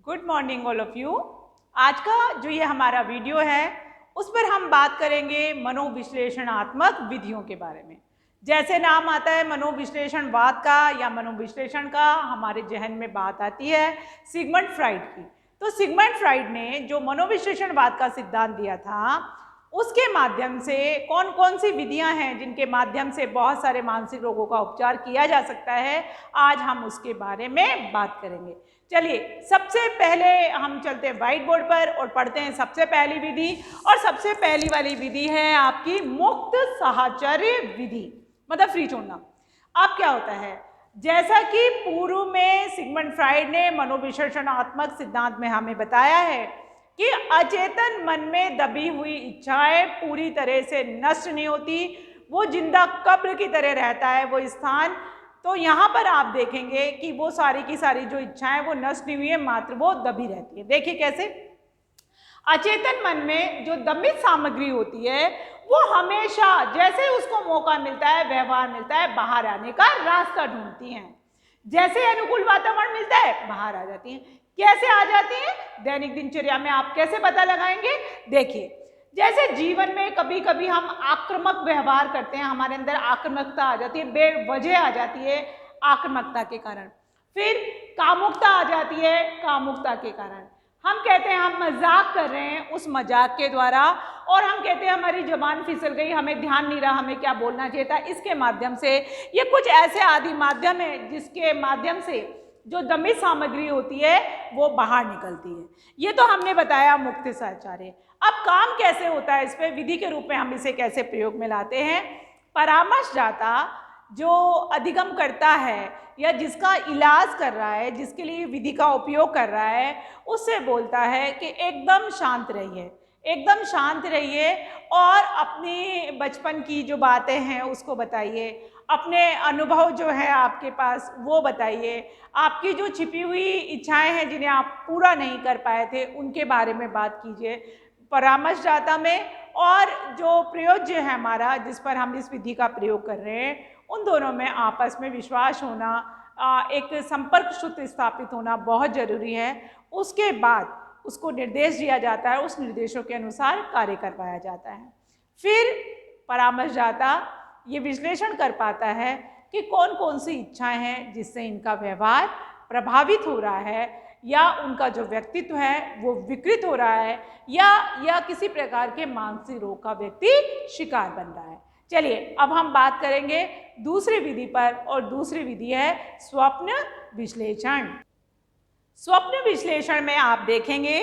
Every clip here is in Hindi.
Good morning all of you. आज का जो ये हमारा वीडियो है उस पर हम बात करेंगे मनोविश्लेषणात्मक विधियों के बारे में। जैसे नाम आता है मनोविश्लेषणवाद का या मनोविश्लेषण का, हमारे जहन में बात आती है सिगमंड फ्राइड की। तो सिगमंड फ्राइड ने जो मनोविश्लेषणवाद का सिद्धांत दिया था उसके माध्यम से कौन कौन सी विधियां हैं जिनके माध्यम से बहुत सारे मानसिक रोगों का उपचार किया जा सकता है, आज हम उसके बारे में बात करेंगे। चलिए सबसे पहले हम चलते हैं व्हाइट बोर्ड पर और पढ़ते हैं सबसे पहली विधि। और सबसे पहली वाली विधि है आपकी मुक्त साहचर्य विधि, मतलब फ्री छोड़ना। अब क्या होता है, जैसा कि पूर्व में सिगमंड फ्राइड ने मनोविश्लेषणात्मक सिद्धांत में हमें बताया है कि अचेतन मन में दबी हुई इच्छाएं पूरी तरह से नष्ट नहीं होती, वो जिंदा कब्र की तरह रहता है वो स्थान। तो यहाँ पर आप देखेंगे कि वो सारी की सारी जो इच्छाएं वो नष्ट नहीं हुई है, मात्र वो दबी रहती है। देखिए कैसे, अचेतन मन में जो दमित सामग्री होती है वो हमेशा जैसे उसको मौका मिलता है, व्यवहार मिलता है, बाहर आने का रास्ता ढूंढती हैं। जैसे अनुकूल वातावरण मिलता है बाहर आ जाती हैं। कैसे आ जाती हैं, दैनिक दिनचर्या में आप कैसे पता लगाएंगे। देखिए जैसे जीवन में कभी कभी हम आक्रामक व्यवहार करते हैं, हमारे अंदर आक्रामकता आ जाती है, बेवजह आ जाती है आक्रामकता के कारण। फिर कामुकता आ जाती है कामुकता के कारण। हम कहते हैं हम मजाक कर रहे हैं उस मजाक के द्वारा, और हम कहते हैं हमारी जबान फिसल गई, हमें ध्यान नहीं रहा हमें क्या बोलना चाहिए था, इसके माध्यम से। ये कुछ ऐसे आदि माध्यम है जिसके माध्यम से जो दमित सामग्री होती है वो बाहर निकलती है। ये तो हमने बताया मुक्त साहचर्य। अब काम कैसे होता है, इस पर विधि के रूप में हम इसे कैसे प्रयोग में लाते हैं। परामर्शदाता जो अधिगम करता है या जिसका इलाज कर रहा है, जिसके लिए विधि का उपयोग कर रहा है, उससे बोलता है कि एकदम शांत रहिए, एकदम शांत रहिए और अपनी बचपन की जो बातें हैं उसको बताइए, अपने अनुभव जो है आपके पास वो बताइए, आपकी जो छिपी हुई इच्छाएं हैं जिन्हें आप पूरा नहीं कर पाए थे उनके बारे में बात कीजिए परामर्शदाता में। और जो प्रयोज्य है हमारा, जिस पर हम इस विधि का प्रयोग कर रहे हैं, उन दोनों में आपस में विश्वास होना, एक संपर्क सूत्र स्थापित होना बहुत जरूरी है। उसके बाद उसको निर्देश दिया जाता है, उस निर्देशों के अनुसार कार्य करवाया जाता है। फिर परामर्शदाता ये विश्लेषण कर पाता है कि कौन कौन सी इच्छाएं हैं जिससे इनका व्यवहार प्रभावित हो रहा है, या उनका जो व्यक्तित्व है वो विकृत हो रहा है, या किसी प्रकार के मानसिक रोग का व्यक्ति शिकार बन रहा है। चलिए अब हम बात करेंगे दूसरी विधि पर, और दूसरी विधि है स्वप्न विश्लेषण। स्वप्न विश्लेषण में आप देखेंगे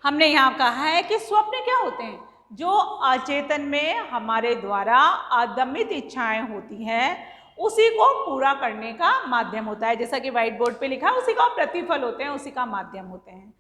हमने यहाँ कहा है कि स्वप्न क्या होते हैं, जो अचेतन में हमारे द्वारा अदमित इच्छाएं होती हैं उसी को पूरा करने का माध्यम होता है। जैसा कि व्हाइट बोर्ड पे लिखा है, उसी का प्रतिफल होते हैं, उसी का माध्यम होते हैं।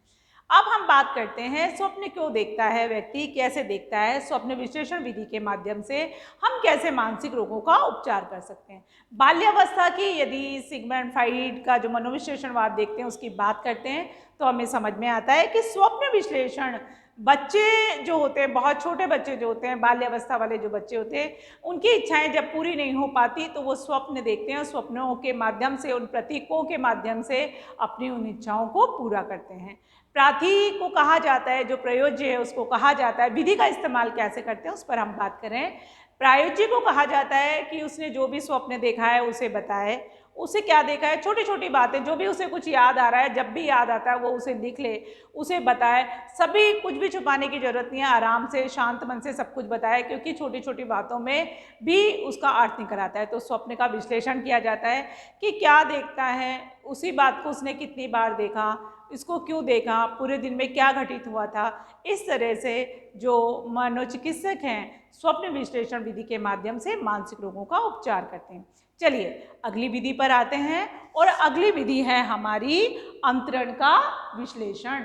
अब हम बात करते हैं स्वप्न क्यों देखता है व्यक्ति, कैसे देखता है। स्वप्न विश्लेषण विधि के माध्यम से हम कैसे मानसिक रोगों का उपचार कर सकते हैं। बाल्यावस्था की यदि सिगमंड फ्राइड का जो मनोविश्लेषणवाद देखते हैं उसकी बात करते हैं तो हमें समझ में आता है कि स्वप्न विश्लेषण बच्चे जो होते हैं, बहुत छोटे बच्चे जो होते हैं, बाल्यावस्था वाले जो बच्चे होते हैं, उनकी इच्छाएं जब पूरी नहीं हो पाती तो वो स्वप्न देखते हैं, स्वप्नों के माध्यम से, उन प्रतीकों के माध्यम से अपनी उन इच्छाओं को पूरा करते हैं। प्रार्थी को कहा जाता है, जो प्रयोज्य है उसको कहा जाता है। विधि का इस्तेमाल कैसे करते हैं उस पर हम बात करें। प्रायोज्य को कहा जाता है कि उसने जो भी स्वप्न देखा है उसे बताए, उसे क्या देखा है, छोटी छोटी बातें, जो भी उसे कुछ याद आ रहा है, जब भी याद आता है वो उसे लिख ले, उसे बताए। सभी कुछ भी छुपाने की जरूरत नहीं है, आराम से शांत मन से सब कुछ बताए, क्योंकि छोटी छोटी बातों में भी उसका अर्थ निकल आता है। तो स्वप्न का विश्लेषण किया जाता है कि क्या देखता है, उसी बात को उसने कितनी बार देखा, इसको क्यों देखा, पूरे दिन में क्या घटित हुआ था। इस तरह से जो मनोचिकित्सक हैं स्वप्न विश्लेषण विधि के माध्यम से मानसिक रोगों का उपचार करते हैं। चलिए अगली विधि पर आते हैं, और अगली विधि है हमारी अंतरण का विश्लेषण।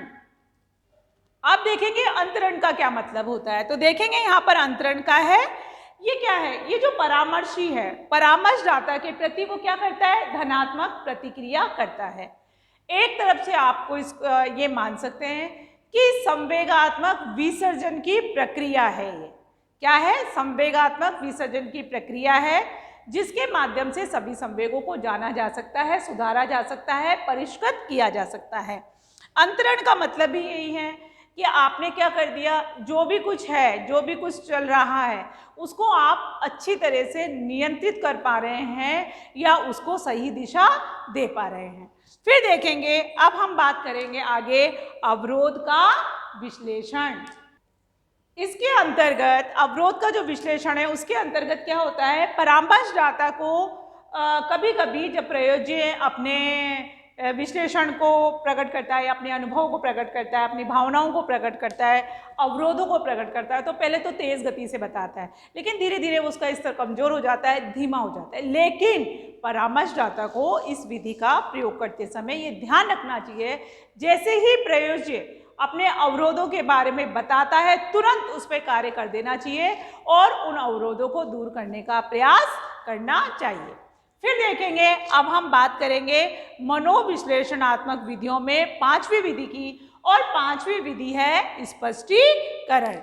अब देखेंगे अंतरण का क्या मतलब होता है। तो देखेंगे यहाँ पर अंतरण का है, ये क्या है, ये जो परामर्शी है, परामर्शदाता के प्रति वो क्या करता है, धनात्मक प्रतिक्रिया करता है। एक तरफ से आपको ये मान सकते हैं कि संवेगात्मक विसर्जन की प्रक्रिया है। ये क्या है, संवेगात्मक विसर्जन की प्रक्रिया है, जिसके माध्यम से सभी संवेगों को जाना जा सकता है, सुधारा जा सकता है, परिष्कृत किया जा सकता है। अंतरण का मतलब ही यही है कि आपने क्या कर दिया, जो भी कुछ है, जो भी कुछ चल रहा है, उसको आप अच्छी तरह से नियंत्रित कर पा रहे हैं या उसको सही दिशा दे पा रहे हैं। फिर देखेंगे, अब हम बात करेंगे आगे अवरोध का विश्लेषण। इसके अंतर्गत अवरोध का जो विश्लेषण है उसके अंतर्गत क्या होता है, परामर्शदाता को कभी कभी जब प्रयोज्य अपने विश्लेषण को प्रकट करता है, अपने अनुभव को प्रकट करता है, अपनी भावनाओं को प्रकट करता है, अवरोधों को प्रकट करता है, तो पहले तो तेज गति से बताता है, लेकिन धीरे धीरे उसका स्तर कमजोर हो जाता है, धीमा हो जाता है। लेकिन परामर्शदाता को इस विधि का प्रयोग करते समय ये ध्यान रखना चाहिए, जैसे ही प्रयोज्य अपने अवरोधों के बारे में बताता है तुरंत उस पर कार्य कर देना चाहिए और उन अवरोधों को दूर करने का प्रयास करना चाहिए। फिर देखेंगे, अब हम बात करेंगे मनोविश्लेषणात्मक विधियों में पांचवी विधि की, और पांचवी विधि है स्पष्टीकरण।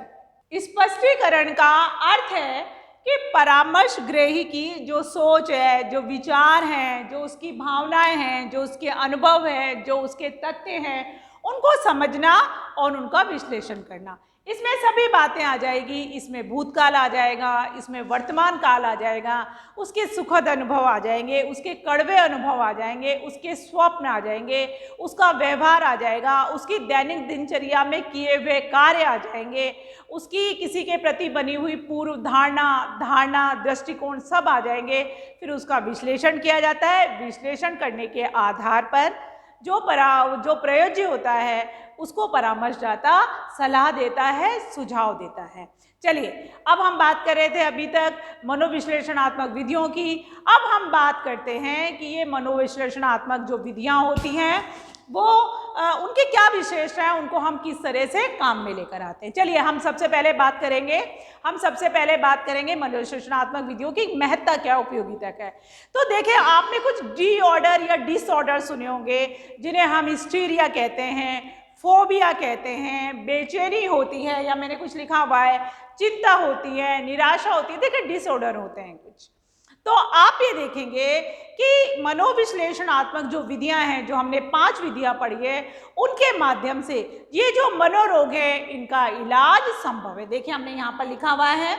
स्पष्टीकरण का अर्थ है कि परामर्श ग्रही की जो सोच है, जो विचार हैं, जो उसकी भावनाएं हैं, जो उसके अनुभव है, जो उसके तथ्य हैं, उनको समझना और उनका विश्लेषण करना। इसमें सभी बातें आ जाएगी, इसमें भूतकाल आ जाएगा, इसमें वर्तमान काल आ जाएगा, उसके सुखद अनुभव आ जाएंगे, उसके कड़वे अनुभव आ जाएंगे, उसके स्वप्न आ जाएंगे, उसका व्यवहार आ जाएगा, उसकी दैनिक दिनचर्या में किए हुए कार्य आ जाएंगे, उसकी किसी के प्रति बनी हुई पूर्व धारणा दृष्टिकोण सब आ जाएंगे। फिर उसका विश्लेषण किया जाता है। विश्लेषण करने के आधार पर जो प्रयोज्य होता है उसको परामर्शदाता सलाह देता है, सुझाव देता है। चलिए, अब हम बात कर रहे थे अभी तक मनोविश्लेषणात्मक विधियों की। अब हम बात करते हैं कि ये मनोविश्लेषणात्मक जो विधियां होती हैं वो उनकी क्या विशेषता है, उनको हम किस तरह से काम में लेकर आते हैं। चलिए, हम सबसे पहले बात करेंगे मनोविश्लेषणात्मक विधियों की महत्ता क्या, उपयोगिता क्या है। तो देखिए, आपने कुछ डी ऑर्डर या डिसऑर्डर सुने होंगे जिन्हें हम हिस्टीरिया कहते हैं, फोबिया कहते हैं, बेचैनी होती है, या मैंने कुछ लिखा हुआ है चिंता होती है, निराशा होती है। देखिए, डिसऑर्डर होते हैं कुछ। तो आप ये देखेंगे कि मनोविश्लेषणात्मक जो विधियां हैं, जो हमने 5 विधियां पढ़ी है, उनके माध्यम से ये जो मनोरोग है इनका इलाज संभव है। देखिए, हमने यहाँ पर लिखा हुआ है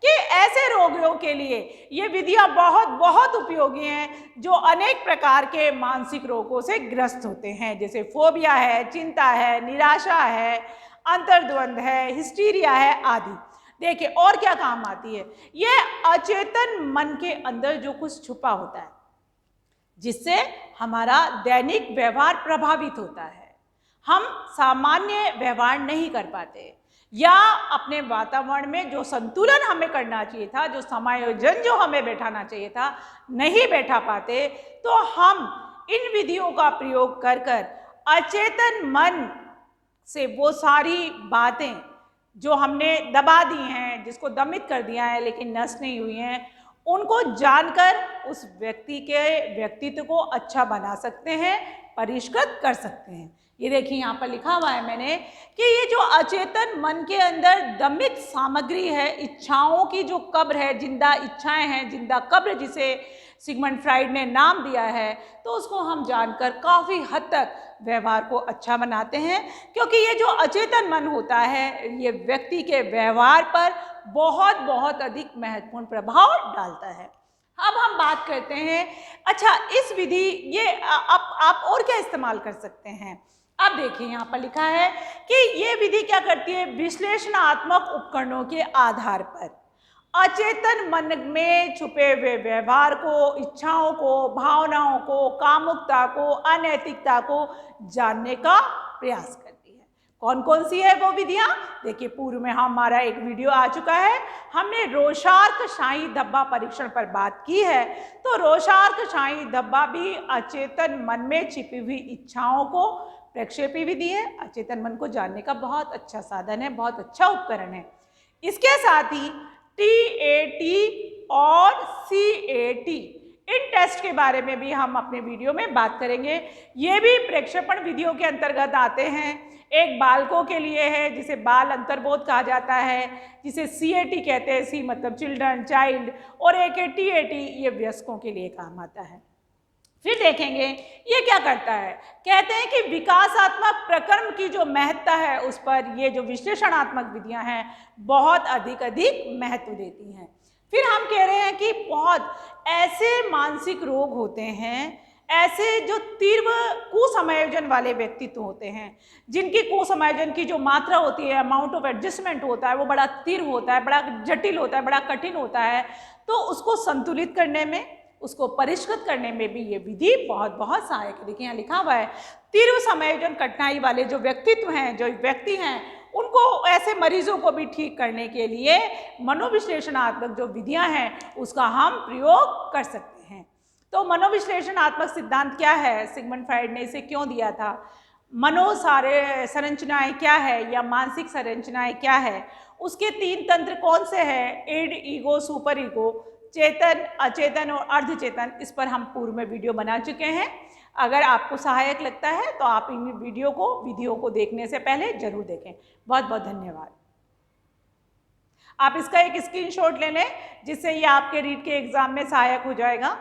कि ऐसे रोगियों के लिए ये विधियां बहुत बहुत उपयोगी हैं जो अनेक प्रकार के मानसिक रोगों से ग्रस्त होते हैं, जैसे फोबिया है, चिंता है, निराशा है, अंतर्द्वंद है, हिस्टीरिया है आदि। देखिए, और क्या काम आती है, ये अचेतन मन के अंदर जो कुछ छुपा होता है जिससे हमारा दैनिक व्यवहार प्रभावित होता है, हम सामान्य व्यवहार नहीं कर पाते, या अपने वातावरण में जो संतुलन हमें करना चाहिए था, जो समायोजन जो हमें बैठाना चाहिए था, नहीं बैठा पाते, तो हम इन विधियों का प्रयोग कर कर अचेतन मन से वो सारी बातें जो हमने दबा दी हैं, जिसको दमित कर दिया है लेकिन नष्ट नहीं हुई हैं, उनको जानकर उस व्यक्ति के व्यक्तित्व को अच्छा बना सकते हैं, परिष्कृत कर सकते हैं। ये देखिए, यहाँ पर लिखा हुआ है मैंने कि ये जो अचेतन मन के अंदर दमित सामग्री है, इच्छाओं की जो कब्र है, जिंदा इच्छाएं हैं, जिंदा कब्र जिसे सिगमंड फ्राइड ने नाम दिया है, तो उसको हम जानकर काफ़ी हद तक व्यवहार को अच्छा बनाते हैं, क्योंकि ये जो अचेतन मन होता है ये व्यक्ति के व्यवहार पर बहुत बहुत अधिक महत्वपूर्ण प्रभाव डालता है। अब हम बात करते हैं, अच्छा, इस विधि ये आप और क्या इस्तेमाल कर सकते हैं। अब देखिए, यहाँ पर लिखा है कि ये विधि क्या करती है, विश्लेषणात्मक उपकरणों के आधार पर अचेतन मन में छुपे हुए व्यवहार को, इच्छाओं को, भावनाओं को, कामुकता को, अनैतिकता को जानने का प्रयास करती है। कौन कौन सी है वो विधियां? देखिए, पूर्व में हमारा एक वीडियो आ चुका है, हमने रोशार्क-शाही धब्बा परीक्षण पर बात की है। तो रोशार्क-शाही धब्बा भी अचेतन मन में छिपी हुई इच्छाओं को प्रक्षेपी विधि है, अचेतन मन को जानने का बहुत अच्छा साधन है, बहुत अच्छा उपकरण है। इसके साथ ही TAT और CAT इन टेस्ट के बारे में भी हम अपने वीडियो में बात करेंगे। ये भी प्रक्षेपण विधियों के अंतर्गत आते हैं। एक बालकों के लिए है जिसे बाल अंतर्बोध कहा जाता है, जिसे CAT कहते हैं, C मतलब चिल्ड्रन, चाइल्ड, और एक TAT ये वयस्कों के लिए काम आता है। फिर देखेंगे ये क्या करता है। कहते हैं कि विकासात्मक प्रक्रम की जो महत्ता है उस पर ये जो विश्लेषणात्मक विधियां हैं बहुत अधिक महत्व देती हैं। फिर हम कह रहे हैं कि बहुत ऐसे मानसिक रोग होते हैं, ऐसे जो तीव्र कुसमायोजन वाले व्यक्तित्व होते हैं, जिनकी कुसमायोजन की जो मात्रा होती है, अमाउंट ऑफ एडजस्टमेंट होता है, वो बड़ा तीव्र होता है, बड़ा जटिल होता है, बड़ा कठिन होता है। तो उसको संतुलित करने में, उसको परिष्कृत करने में भी ये विधि बहुत सहायक है। देखिए यहाँ लिखा हुआ है, तीव्र समायोजन कठिनाई वाले जो व्यक्तित्व हैं, जो व्यक्ति हैं, उनको, ऐसे मरीजों को भी ठीक करने के लिए मनोविश्लेषणात्मक जो विधियां हैं उसका हम प्रयोग कर सकते हैं। तो मनोविश्लेषणात्मक सिद्धांत क्या है, सिगमंड फ्राइड ने इसे क्यों दिया था, मनो संरचनाएं क्या है या मानसिक संरचनाएं क्या है, उसके 3 तंत्र कौन से हैं, इड, ईगो, सुपर ईगो, चेतन, अचेतन और अर्धचेतन, इस पर हम पूर्व में वीडियो बना चुके हैं। अगर आपको सहायक लगता है तो आप इन विधियों को देखने से पहले जरूर देखें। बहुत बहुत धन्यवाद। आप इसका एक स्क्रीनशॉट ले लें जिससे ये आपके रीट के एग्जाम में सहायक हो जाएगा।